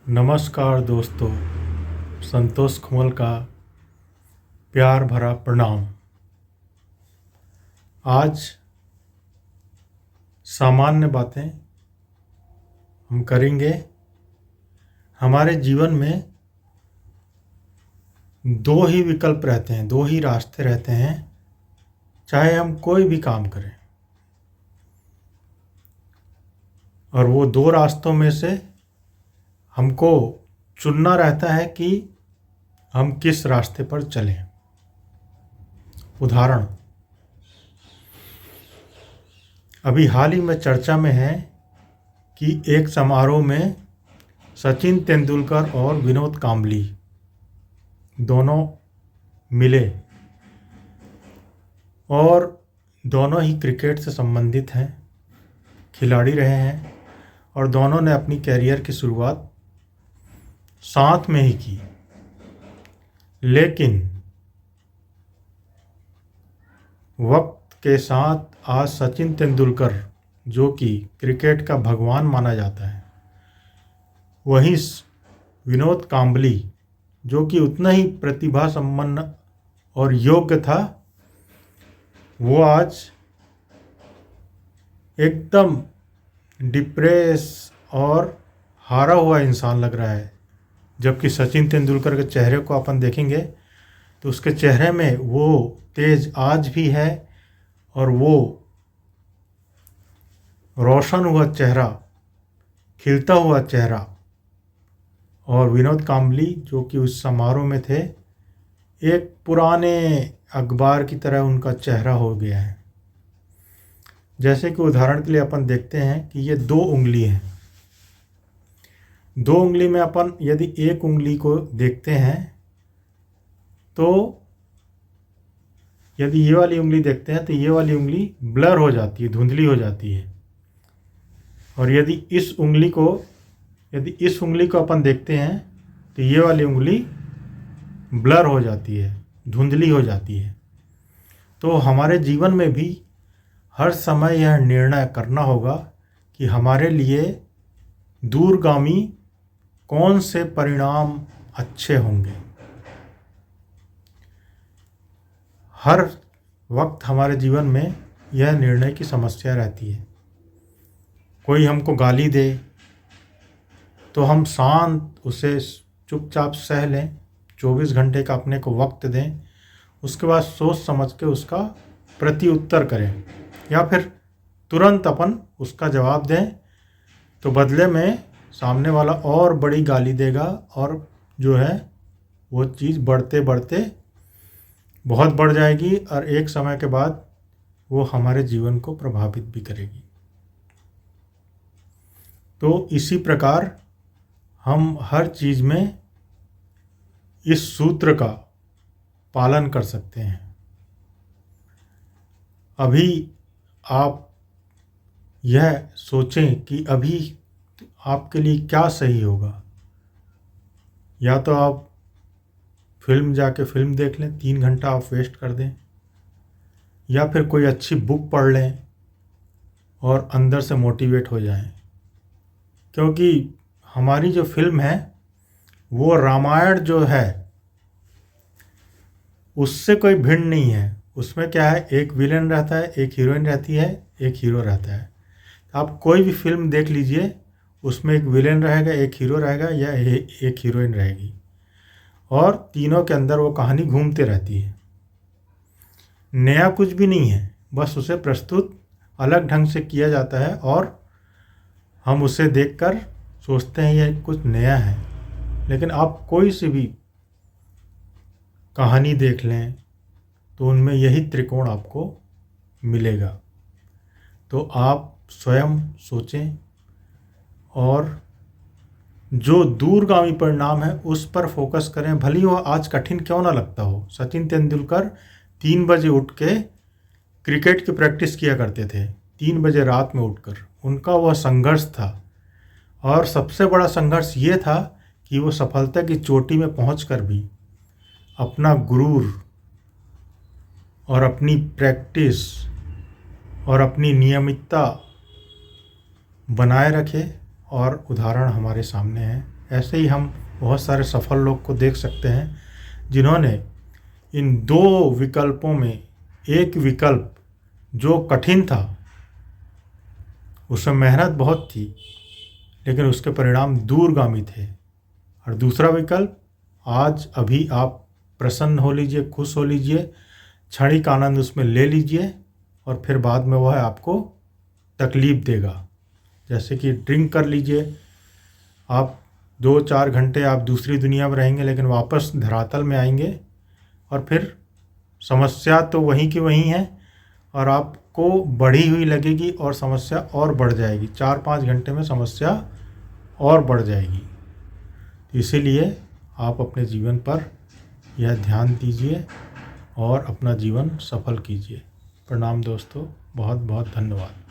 नमस्कार दोस्तों, संतोष खुमल का प्यार भरा प्रणाम। आज सामान्य बातें हम करेंगे। हमारे जीवन में दो ही विकल्प रहते हैं, दो ही रास्ते रहते हैं, चाहे हम कोई भी काम करें। और वो दो रास्तों में से हमको चुनना रहता है कि हम किस रास्ते पर चलें। उदाहरण, अभी हाल ही में चर्चा में है कि एक समारोह में सचिन तेंदुलकर और विनोद कांबली दोनों मिले और दोनों ही क्रिकेट से संबंधित हैं, खिलाड़ी रहे हैं और दोनों ने अपनी कैरियर की शुरुआत साथ में ही की। लेकिन वक्त के साथ आज सचिन तेंदुलकर, जो कि क्रिकेट का भगवान माना जाता है, वहीं विनोद कांबली, जो कि उतना ही प्रतिभा संपन्न और योग्य था, वो आज एकदम डिप्रेस और हारा हुआ इंसान लग रहा है। जबकि सचिन तेंदुलकर के चेहरे को अपन देखेंगे तो उसके चेहरे में वो तेज आज भी है और वो रोशन हुआ चेहरा, खिलता हुआ चेहरा। और विनोद कांबली, जो कि उस समारोह में थे, एक पुराने अखबार की तरह उनका चेहरा हो गया है। जैसे कि उदाहरण के लिए अपन देखते हैं कि ये दो उंगली हैं। दो उंगली में अपन यदि एक उंगली को देखते हैं तो यदि ये वाली उंगली देखते हैं तो ये वाली उंगली ब्लर हो जाती है, धुंधली हो जाती है। और यदि इस उंगली को अपन देखते हैं तो ये वाली उंगली ब्लर हो जाती है, धुंधली हो जाती है। तो हमारे जीवन में भी हर समय यह निर्णय करना होगा कि हमारे लिए दूरगामी कौन से परिणाम अच्छे होंगे। हर वक्त हमारे जीवन में यह निर्णय की समस्या रहती है। कोई हमको गाली दे तो हम शांत उसे चुपचाप सह लें, 24 घंटे का अपने को वक्त दें, उसके बाद सोच समझ के उसका प्रति उत्तर करें, या फिर तुरंत अपन उसका जवाब दें तो बदले में सामने वाला और बड़ी गाली देगा और जो है वो चीज़ बढ़ते बढ़ते बहुत बढ़ जाएगी और एक समय के बाद वो हमारे जीवन को प्रभावित भी करेगी। तो इसी प्रकार हम हर चीज़ में इस सूत्र का पालन कर सकते हैं। अभी आप यह सोचें कि अभी आपके लिए क्या सही होगा। या तो आप जाके फिल्म देख लें, 3 घंटा आप वेस्ट कर दें, या फिर कोई अच्छी बुक पढ़ लें और अंदर से मोटिवेट हो जाएं। क्योंकि हमारी जो फिल्म है वो रामायण जो है उससे कोई भिन्न नहीं है। उसमें क्या है, एक विलेन रहता है, एक हीरोइन रहती है, एक हीरो रहता है। आप कोई भी फिल्म देख लीजिए, उसमें एक विलेन रहेगा, एक हीरो रहेगा या एक हीरोइन रहेगी, और तीनों के अंदर वो कहानी घूमते रहती है। नया कुछ भी नहीं है, बस उसे प्रस्तुत अलग ढंग से किया जाता है और हम उसे देखकर सोचते हैं ये कुछ नया है। लेकिन आप कोई सी भी कहानी देख लें तो उनमें यही त्रिकोण आपको मिलेगा। तो आप स्वयं सोचें और जो दूरगामी परिणाम है उस पर फोकस करें, भले ही वो आज कठिन क्यों ना लगता हो। सचिन तेंदुलकर 3 बजे उठ के क्रिकेट की प्रैक्टिस किया करते थे, 3 बजे रात में उठकर। उनका वह संघर्ष था और सबसे बड़ा संघर्ष ये था कि वो सफलता की चोटी में पहुंचकर भी अपना गुरूर और अपनी प्रैक्टिस और अपनी नियमितता बनाए रखे। और उदाहरण हमारे सामने है। ऐसे ही हम बहुत सारे सफल लोग को देख सकते हैं जिन्होंने इन दो विकल्पों में एक विकल्प जो कठिन था, उसमें मेहनत बहुत थी लेकिन उसके परिणाम दूरगामी थे, और दूसरा विकल्प आज अभी आप प्रसन्न हो लीजिए, खुश हो लीजिए, क्षणिक आनंद उसमें ले लीजिए और फिर बाद में वह आपको तकलीफ़ देगा। जैसे कि ड्रिंक कर लीजिए, आप 2-4 घंटे आप दूसरी दुनिया में रहेंगे लेकिन वापस धरातल में आएंगे और फिर समस्या तो वहीं की वहीं है और आपको बढ़ी हुई लगेगी और समस्या और बढ़ जाएगी। 4-5 घंटे में समस्या और बढ़ जाएगी। इसीलिए आप अपने जीवन पर यह ध्यान दीजिए और अपना जीवन सफल कीजिए। प्रणाम दोस्तों, बहुत बहुत धन्यवाद।